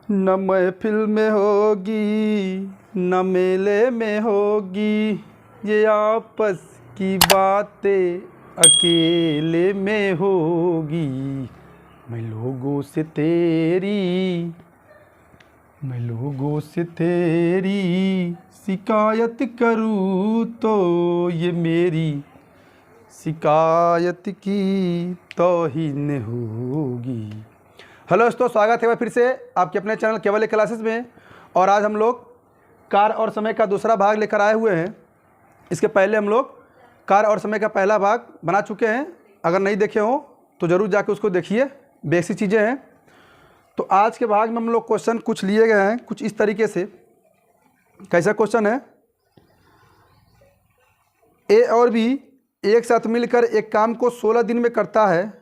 न महफिल में होगी न मेले में होगी, ये आपस की बातें अकेले में होगी। मैं लोगों से तेरी शिकायत करूँ तो ये मेरी शिकायत की तौहीन होगी। हेलो दोस्तों, स्वागत है फिर से आपके अपने चैनल केवल क्लासेस में। और आज हम लोग कार और समय का दूसरा भाग लेकर आए हुए हैं। इसके पहले हम लोग कार और समय का पहला भाग बना चुके हैं। अगर नहीं देखे हो तो ज़रूर जाके उसको देखिए, बेसिक चीज़ें हैं। तो आज के भाग में हम लोग क्वेश्चन कुछ लिए गए हैं, कुछ इस तरीके से। कैसा क्वेश्चन है? ए और बी एक साथ मिलकर एक काम को 16 दिन में करता है।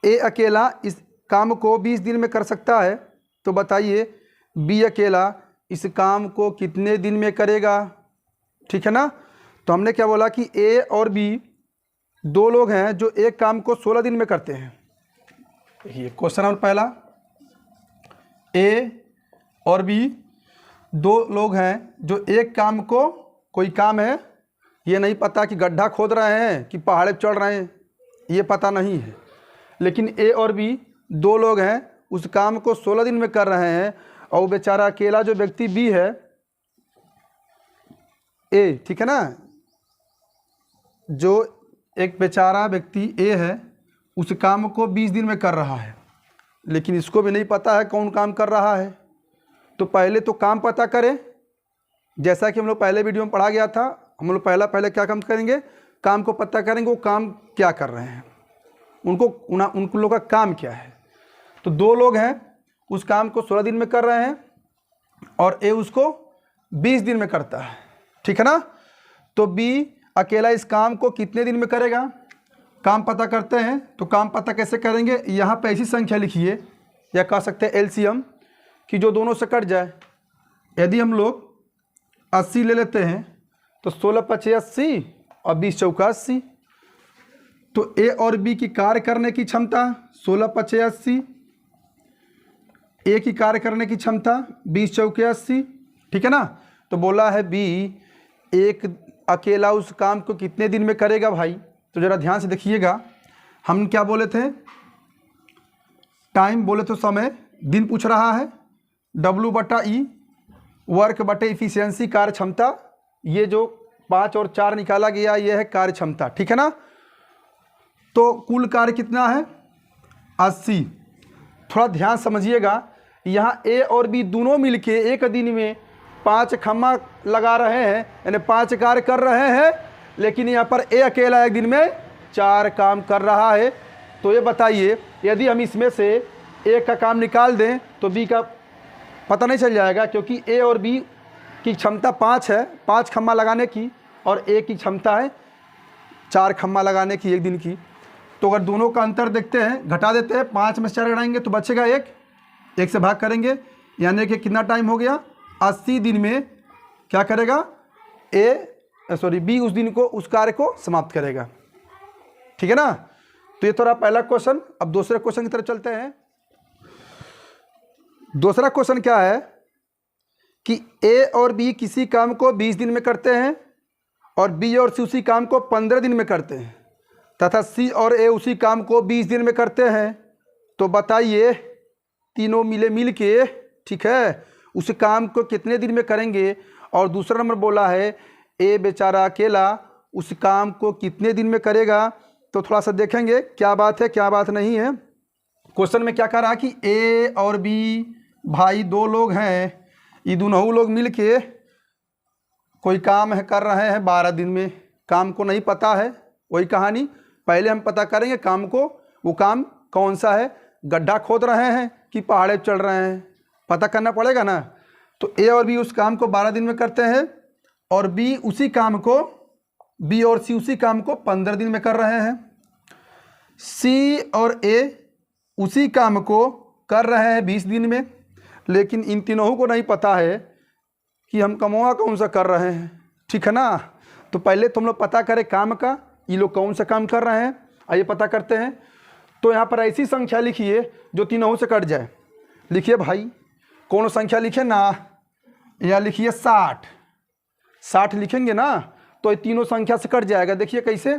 ए अकेला इस काम को 20 दिन में कर सकता है। तो बताइए बी अकेला इस काम को कितने दिन में करेगा? ठीक है ना। तो हमने क्या बोला कि ए और बी दो लोग हैं जो एक काम को 16 दिन में करते हैं। ये क्वेश्चन नंबर पहला, ए और बी दो लोग हैं जो एक काम को, कोई काम है, ये नहीं पता कि गड्ढा खोद रहे हैं कि पहाड़ पे चढ़ रहे हैं, ये पता नहीं है, लेकिन ए और बी दो लोग हैं, उस काम को 16 दिन में कर रहे हैं। और वो बेचारा अकेला जो व्यक्ति बी है, ए, ठीक है ना, जो एक बेचारा व्यक्ति ए है उस काम को 20 दिन में कर रहा है, लेकिन इसको भी नहीं पता है कौन काम कर रहा है। तो पहले तो काम पता करें। जैसा कि हम लोग पहले वीडियो में पढ़ा गया था, हम लोग पहले क्या काम करेंगे? काम को पता करेंगे वो काम क्या कर रहे हैं, उनको लोग का काम क्या है। तो दो लोग हैं, उस काम को 16 दिन में कर रहे हैं और ए उसको 20 दिन में करता है, ठीक है ना। तो बी अकेला इस काम को कितने दिन में करेगा? काम पता करते हैं। तो काम पता कैसे करेंगे? यहाँ पे ऐसी संख्या लिखिए, या कह सकते हैं एलसीएम, कि जो दोनों से कट जाए। यदि हम लोग 80 ले लेते हैं तो 16 पचे 80 और 20 चौका 80। तो ए और बी की कार्य करने की क्षमता 16 पचे 80, ए की कार्य करने की क्षमता 20 चौके 80, ठीक है ना। तो बोला है बी एक अकेला उस काम को कितने दिन में करेगा भाई? तो ज़रा ध्यान से देखिएगा। हम क्या बोले थे? टाइम बोले तो समय, दिन पूछ रहा है, W/E वर्क बटे इफिशियंसी कार्य क्षमता। ये जो 5 और 4 निकाला गया ये है कार्य क्षमता, ठीक है ना। तो कुल कार्य कितना है? 80। थोड़ा ध्यान समझिएगा, यहाँ ए और बी दोनों मिलके एक दिन में 5 खम्मा लगा रहे हैं, यानी 5 कार्य कर रहे हैं, लेकिन यहाँ पर ए अकेला एक दिन में 4 काम कर रहा है। तो ये बताइए, यदि हम इसमें से ए का काम निकाल दें तो बी का पता नहीं चल जाएगा, क्योंकि ए और बी की क्षमता 5 है, 5 खम्मा लगाने की, और ए की क्षमता है 4 खम्मा लगाने की एक दिन की। तो अगर दोनों का अंतर देखते हैं, घटा देते हैं, 5 में से 4 घटाएंगे तो बचेगा 1 से भाग करेंगे, यानी कि कितना टाइम हो गया? 80 दिन में क्या करेगा? बी उस दिन को, उस कार्य को समाप्त करेगा, ठीक है ना। तो ये थोड़ा पहला क्वेश्चन। अब दूसरे क्वेश्चन की तरफ चलते हैं। दूसरा क्वेश्चन क्या है कि ए और बी किसी काम को 20 दिन में करते हैं और बी और सी उसी काम को 15 दिन में करते हैं, तथा सी और ए उसी काम को 20 दिन में करते हैं। तो बताइए तीनों मिल के, ठीक है, उस काम को कितने दिन में करेंगे? और दूसरा नंबर बोला है ए बेचारा अकेला उस काम को कितने दिन में करेगा। तो थोड़ा सा देखेंगे क्या बात है क्या बात नहीं है। क्वेश्चन में क्या कह रहा कि ए और बी भाई दो लोग हैं, ये दोनों लोग मिल के कोई काम है कर रहे हैं 12 दिन में। काम को नहीं पता है, वही कहानी। पहले हम पता करेंगे काम को, वो काम कौन सा है, गड्ढा खोद रहे हैं कि पहाड़े चढ़ रहे हैं, पता करना पड़ेगा ना। तो ए और बी उस काम को 12 दिन में करते हैं और बी उसी काम को, बी और सी उसी काम को 15 दिन में कर रहे हैं। सी और ए उसी काम को कर रहे हैं 20 दिन में, लेकिन इन तीनों को नहीं पता है कि हम कमवा कौन सा कर रहे हैं, ठीक है ना। तो पहले तो हम लोग पता करें काम का, ये लोग कौन सा काम कर रहे हैं, आइए पता करते हैं। तो यहाँ पर ऐसी संख्या लिखिए जो तीनों से कट जाए। लिखिए भाई कौन संख्या लिखे ना, यहाँ लिखिए 60, 60 लिखेंगे ना तो ये तीनों संख्या से कट जाएगा। देखिए कैसे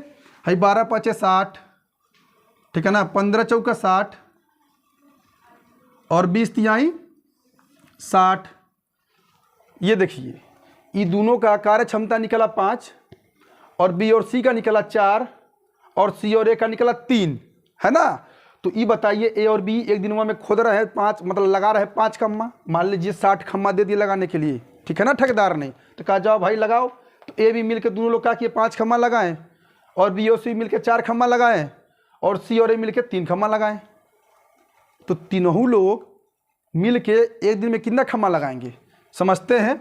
है, 12 पचे 60, ठीक है ना, 15 चौका 60 और 20 तिहाई 60। ये देखिए ये दोनों का कार्य क्षमता निकला 5 और बी और सी का निकला 4 और सी और ए का निकला 3, है ना। तो ये बताइए ए और बी एक दिन में खोद रहे हैं 5, मतलब लगा रहे हैं 5 खम्मा। मान लीजिए 60 खम्मा दे दिए लगाने के लिए, ठीक है ना, ठेकेदार ने। तो कहा जाओ भाई लगाओ। तो ए बी मिलकर दोनों लोग क्या किए 5 खम्मा लगाएं और बी और सी मिलकर 4 खम्मा लगाएं और सी और ए मिलकर 3 खम्मा लगाएं। तो तीनों लोग मिलके एक दिन में कितना खम्मा लगाएंगे समझते हैं।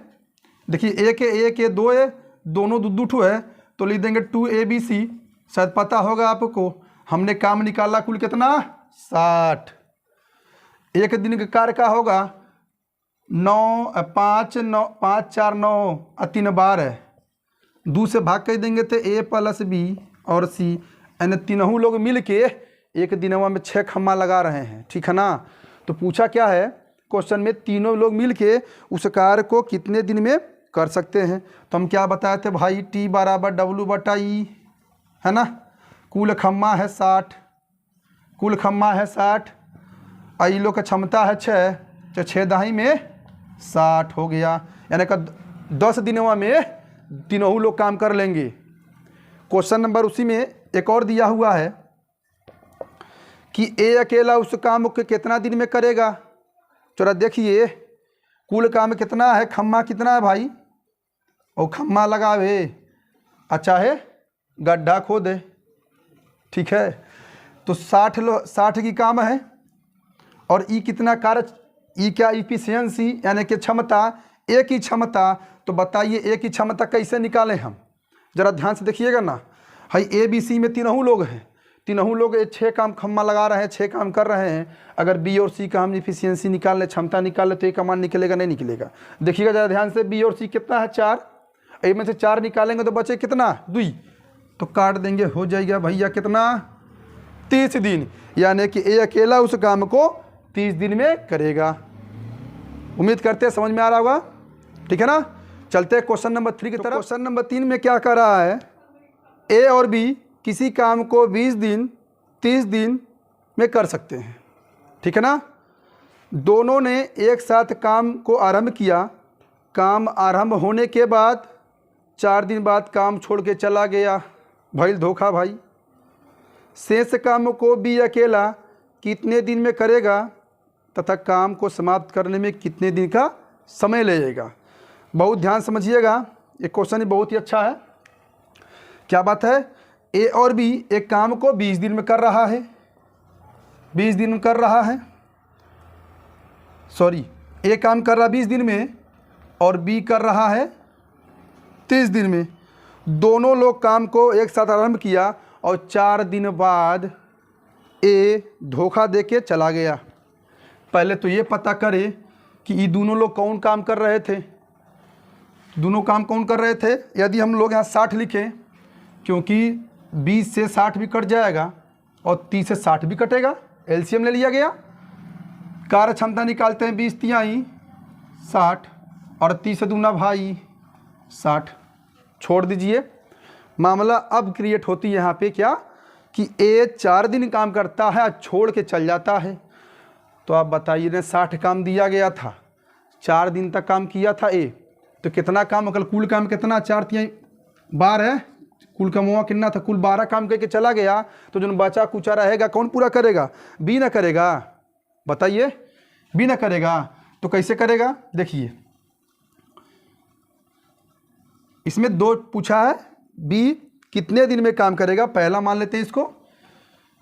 देखिए ए के 2 ए, दोनों दो ठो है तो लिख देंगे 2ABC। शायद पता होगा आपको, हमने काम निकाला कुल कितना 60। एक दिन का कार्य का होगा 9 5 9 5 4 9 और 3 12, 2 से भाग कर देंगे तो ए प्लस बी और सी, यानी तीनों लोग मिल के एक दिन में 6 खम्मा लगा रहे हैं, ठीक है ना। तो पूछा क्या है क्वेश्चन में, तीनों लोग मिल के उस कार्य को कितने दिन में कर सकते हैं। तो हम क्या बताए थे भाई, टी बराबर W/E, है ना। कुल खम्मा है 60, कुल खम्मा है 60, आई लोग का क्षमता है 6, तो 6 दहाई में 60 हो गया, यानी कि 10 दिनों में तीनों लोग काम कर लेंगे। क्वेश्चन नंबर उसी में एक और दिया हुआ है कि ए अकेला उस काम को कितना दिन में करेगा। जरा देखिए कुल काम कितना है, खम्मा कितना है भाई, और खम्मा लगावे अच्छा है गड्ढा खोदे, ठीक है। तो 60 की काम है और ई कितना कार्य, ई क्या इफिशियंसी यानी कि क्षमता, ए की क्षमता। तो बताइए ए की क्षमता कैसे निकालें हम, ज़रा ध्यान से देखिएगा ना। भाई ए बी सी में तीनों लोग हैं, तीनों लोग 6 काम खम्मा लगा रहे हैं, 6 काम कर रहे हैं। अगर बी और सी का हम इफिशियंसी निकाल लें, क्षमता निकाल लें, तो ए का मान निकलेगा नहीं निकलेगा। देखिएगा ज़रा ध्यान से, बी और सी कितना है 4, ए में से 4 निकालेंगे तो बचे कितना 2, तो काट देंगे, हो जाएगा भैया कितना 30 दिन, यानी कि ए अकेला उस काम को 30 दिन में करेगा। उम्मीद करते हैं समझ में आ रहा होगा, ठीक है ना। चलते हैं क्वेश्चन नंबर 3 की तरफ। क्वेश्चन नंबर 3 में क्या कर रहा है, ए और बी किसी काम को 20 दिन 30 दिन में कर सकते हैं, ठीक है ना। दोनों ने एक साथ काम को आरंभ किया, काम आरंभ होने के बाद 4 दिन बाद काम छोड़ के चला गया, भाई धोखा भाई। शेष काम को बी अकेला कितने दिन में करेगा तथा काम को समाप्त करने में कितने दिन का समय लगेगा। बहुत ध्यान समझिएगा, ये क्वेश्चन बहुत ही अच्छा है। क्या बात है, ए और बी एक काम को 20 दिन में कर रहा है, 20 दिन में कर रहा है, सॉरी ए काम कर रहा 20 दिन में और बी कर रहा है 30 दिन में। दोनों लोग काम को एक साथ आरंभ किया और 4 दिन बाद ए धोखा देके चला गया। पहले तो ये पता करे कि ये दोनों लोग कौन काम कर रहे थे, दोनों काम कौन कर रहे थे। यदि हम लोग यहाँ 60 लिखें, क्योंकि 20 से 60 भी कट जाएगा और 30 से 60 भी कटेगा, एलसीएम ले लिया गया। कार्य क्षमता निकालते हैं, 20 तिहाई 60 और 30 से दूना भाई 60, छोड़ दीजिए। मामला अब क्रिएट होती है यहाँ पे क्या कि ए 4 दिन काम करता है और छोड़ के चल जाता है। तो आप बताइए ना, 60 काम दिया गया था, 4 दिन तक काम किया था ए, तो कितना काम, कल कुल काम कितना 4 तिहाई 12, कुल कमुआ कितना था, कुल 12 काम करके चला गया। तो जो बचा कुचा रहेगा कौन पूरा करेगा, बी ना करेगा। बताइए बी ना करेगा तो कैसे करेगा। देखिए इसमें 2 पूछा है, बी कितने दिन में काम करेगा, पहला मान लेते हैं इसको।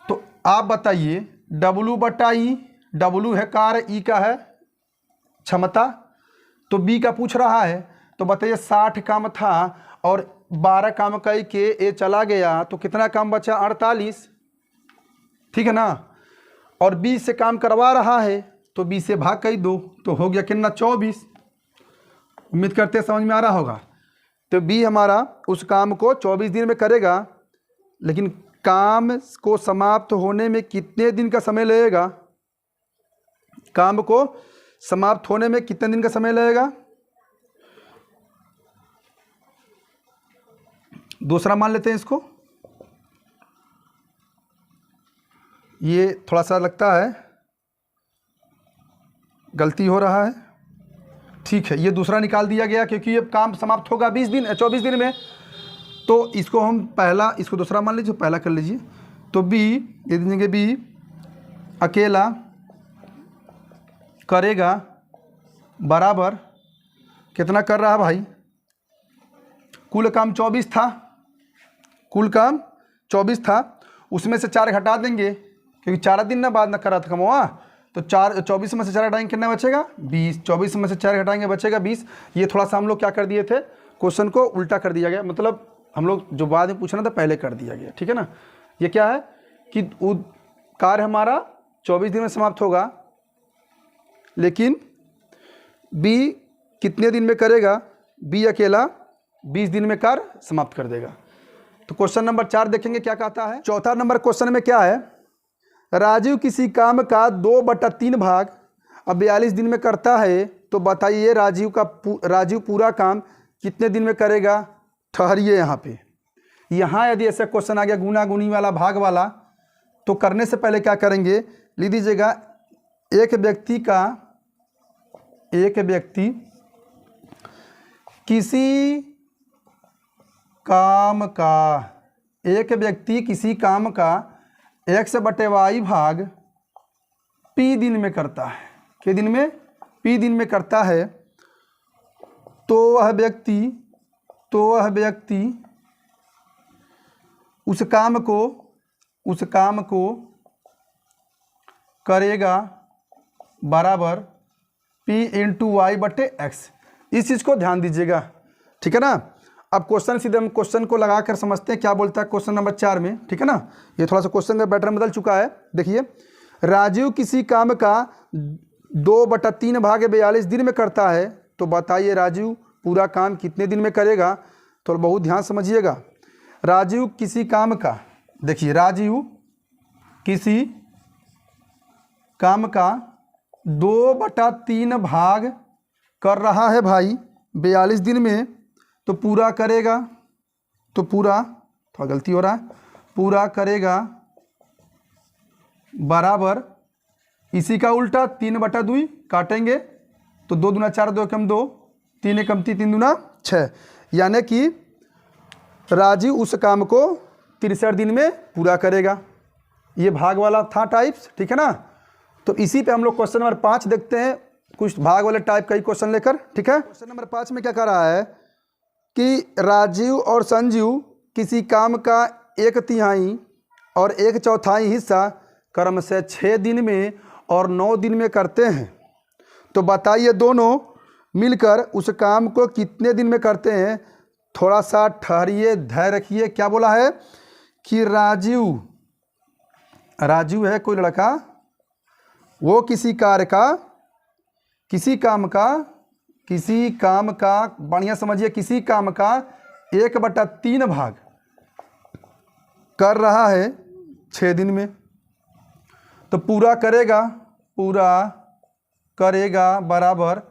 तो आप बताइए W/E, W है कार्य, ई का है क्षमता, तो बी का पूछ रहा है। तो बताइए 60 काम था और 12 काम करके ए चला गया, तो कितना काम बचा 48, ठीक है ना। और बी से काम करवा रहा है तो बी से भाग कर दो, तो हो गया कितना 24। उम्मीद करते हैं समझ में आ रहा होगा। तो बी हमारा उस काम को 24 दिन में करेगा, लेकिन काम को समाप्त होने में कितने दिन का समय लगेगा, काम को समाप्त होने में कितने दिन का समय लगेगा। दूसरा मान लेते हैं इसको, ये थोड़ा सा लगता है गलती हो रहा है, ठीक है, ये दूसरा निकाल दिया गया क्योंकि ये काम समाप्त होगा 24 दिन में। तो इसको हम पहला, इसको दूसरा मान लीजिए, पहला कर लीजिए। तो बी दे दीजिए, बी अकेला करेगा बराबर कितना कर रहा है भाई, कुल काम 24 था, कुल काम 24 था, उसमें से 4 घटा देंगे क्योंकि 4 दिन ना बाद ना करा था कमवा, तो 24 में से 4 घटाएंगे कितना बचेगा 20, 24 में से 4 घटाएंगे बचेगा 20। ये थोड़ा सा हम लोग क्या कर दिए थे, क्वेश्चन को उल्टा कर दिया गया, मतलब हम लोग जो बाद में पूछना था पहले कर दिया गया, ठीक है ना। ये क्या है कि कार्य हमारा 24 दिन में समाप्त होगा, लेकिन बी कितने दिन में करेगा, बी अकेला 20 दिन में कार्य समाप्त कर देगा। तो क्वेश्चन नंबर 4 देखेंगे क्या कहता है। चौथा नंबर क्वेश्चन में क्या है, राजीव किसी काम का 2/3 भाग अब 42 दिन में करता है, तो बताइए राजीव पूरा काम कितने दिन में करेगा। ठहरिए यहाँ यदि ऐसा क्वेश्चन आ गया गुना गुनी वाला भाग वाला, तो करने से पहले क्या करेंगे, लिख दीजिएगा एक व्यक्ति किसी काम का x/y भाग p दिन में करता है, के दिन में p दिन में करता है, तो वह व्यक्ति उस काम को करेगा बराबर p × y/x। इस चीज़ को ध्यान दीजिएगा, ठीक है ना। अब क्वेश्चन सीधे हम क्वेश्चन को लगा कर समझते हैं क्या बोलता है क्वेश्चन नंबर 4 में, ठीक है ना। ये थोड़ा सा क्वेश्चन का पैटर्न बदल चुका है। देखिए, राजीव किसी काम का 2/3 भाग 42 दिन में करता है, तो बताइए राजीव पूरा काम कितने दिन में करेगा। तो बहुत ध्यान समझिएगा, राजीव किसी काम का, देखिए राजीव किसी काम का 2/3 भाग कर रहा है भाई 42 दिन में, तो पूरा करेगा, तो पूरा, थोड़ा गलती हो रहा है, पूरा करेगा बराबर इसी का उल्टा 3/2 काटेंगे, तो 2 दूना 4, 2 एकम 2, 3 एकम 3, 3 दूना 6, यानी कि राजीव उस काम को 63 दिन में पूरा करेगा। ये भाग वाला था टाइप्स, ठीक है ना। तो इसी पे हम लोग क्वेश्चन नंबर 5 देखते हैं, कुछ भाग वाले टाइप का ही क्वेश्चन लेकर, ठीक है। क्वेश्चन नंबर 5 में क्या कर रहा है कि राजीव और संजीव किसी काम का 1/3 और 1/4 हिस्सा क्रम से 6 दिन में और 9 दिन में करते हैं, तो बताइए दोनों मिलकर उस काम को कितने दिन में करते हैं। थोड़ा सा ठहरिए, धैर्य रखिए। क्या बोला है कि राजीव है कोई लड़का, वो किसी काम का बढ़िया समझिए, किसी काम का 1/3 भाग कर रहा है 6 दिन में, तो पूरा करेगा बराबर,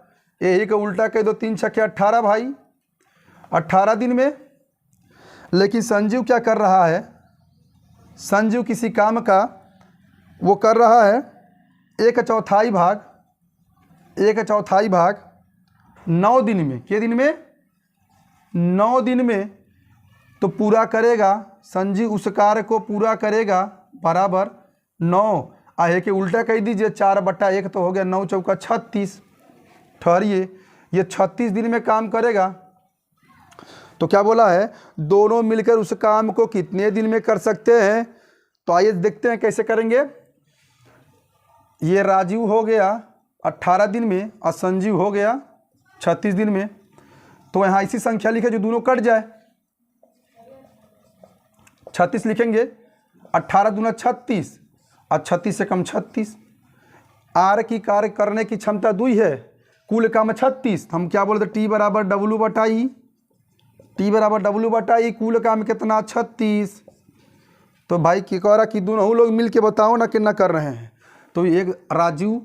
यही का उल्टा कह दो, 3 छक्के 18 भाई, 18 दिन में। लेकिन संजीव क्या कर रहा है, संजीव किसी काम का वो कर रहा है 1/4 भाग 9 दिन में, के दिन में 9 दिन में, तो पूरा करेगा, संजीव उस कार्य को पूरा करेगा बराबर 9, आए के उल्टा कह दीजिए 4/1 तो हो गया, 9 चौका 36। ठहरिए, ये 36 दिन में काम करेगा। तो क्या बोला है, दोनों मिलकर उस काम को कितने दिन में कर सकते हैं। तो आइए देखते हैं कैसे करेंगे। ये राजीव हो गया 18 दिन में और संजीव हो गया 36 दिन में, तो यहाँ ऐसी संख्या लिखे जो दोनों कट जाए। 36 लिखेंगे, 18 दूना 36 और 36 से कम 36। आर की कार्य करने की क्षमता 2 है, कुल काम 36, हम क्या बोलते टी बराबर W/I, कुल काम कितना 36। तो भाई की कह रहा कि दोनों लोग मिल के बताओ ना कितना कर रहे हैं। तो एक राजीव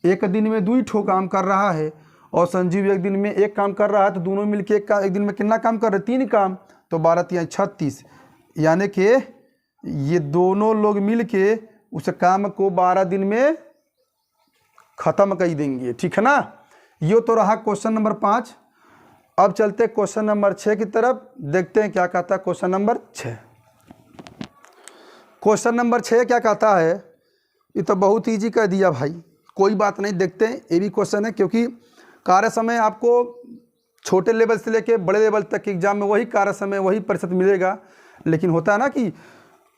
एक दिन में 2 ठो काम कर रहा है और संजीव एक दिन में 1 काम कर रहा है, तो दोनों मिलके एक दिन में कितना काम कर रहे हैं? 3 काम। तो 12 3 36, यानी कि ये दोनों लोग मिलके उस काम को 12 दिन में ख़त्म कर देंगे। ठीक है ना। ये तो रहा क्वेश्चन नंबर 5। अब चलते क्वेश्चन नंबर 6 की तरफ, देखते हैं क्या कहता है क्वेश्चन नंबर 6। क्वेश्चन नंबर 6 क्या कहता है? ये तो बहुत ईजी कर दिया भाई, कोई बात नहीं, देखते हैं। ये भी क्वेश्चन है, क्योंकि कार्य समय आपको छोटे लेवल से लेके बड़े लेवल तक के एग्जाम में वही कार्य समय वही प्रतिशत मिलेगा। लेकिन होता है ना कि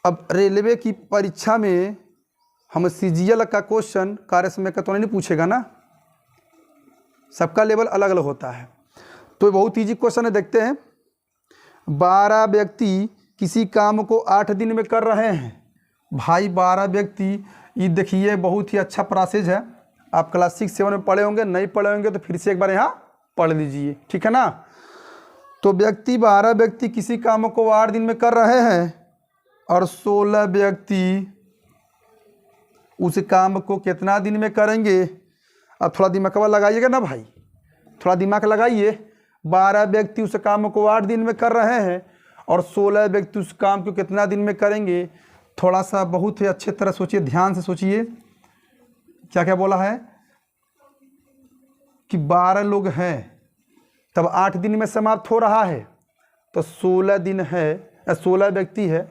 अब रेलवे की परीक्षा में हम CGL का क्वेश्चन कार्य समय का तो नहीं पूछेगा ना, सबका लेवल अलग अलग होता है। तो बहुत ईजी क्वेश्चन है, देखते हैं। 12 व्यक्ति किसी काम को 8 दिन में कर रहे हैं। भाई 12 व्यक्ति, ये देखिए बहुत ही अच्छा प्रोसेस है। आप क्लास 6 7 में पढ़े होंगे, नहीं पढ़े होंगे तो फिर से एक बार यहाँ पढ़ लीजिए। ठीक है ना। तो 12 व्यक्ति किसी काम को 8 दिन में कर रहे हैं और 16 व्यक्ति उस काम को कितना दिन में करेंगे? अब थोड़ा दिमाग लगाइएगा ना भाई, थोड़ा दिमाग लगाइए। 12 व्यक्ति उस काम को 8 दिन में कर रहे हैं और 16 व्यक्ति उस काम को कितना दिन में करेंगे? थोड़ा सा बहुत ही अच्छे तरह सोचिए, ध्यान से सोचिए। क्या क्या बोला है कि 12 लोग हैं, तब 8 दिन में समाप्त हो रहा है, तो 16 दिन है, 16 व्यक्ति है,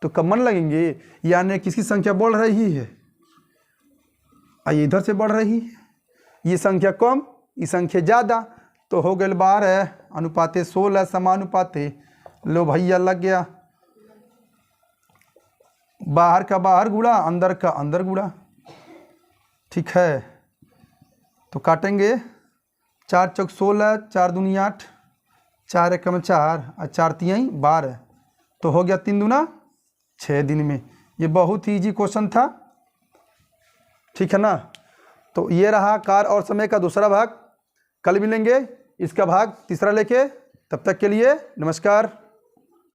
तो कब मन लगेंगे? यानी किसकी संख्या बढ़ रही है? इधर से बढ़ रही है, ये संख्या कम, ये संख्या ज़्यादा, तो हो गए 12 अनुपाते 16 समानुपाते। लो भैया लग गया, बाहर का बाहर गुड़ा, अंदर का अंदर गुड़ा। ठीक है, तो काटेंगे। 4 चौक 16, 4 दूनी 8, 4 एकम 4 और 4 तिहाई 12, तो हो गया 3 दूना 6 दिन में। ये बहुत ही ईजी क्वेश्चन था। ठीक है ना। तो ये रहा कार्य और समय का दूसरा भाग। कल मिलेंगे इसका भाग तीसरा लेके, तब तक के लिए नमस्कार।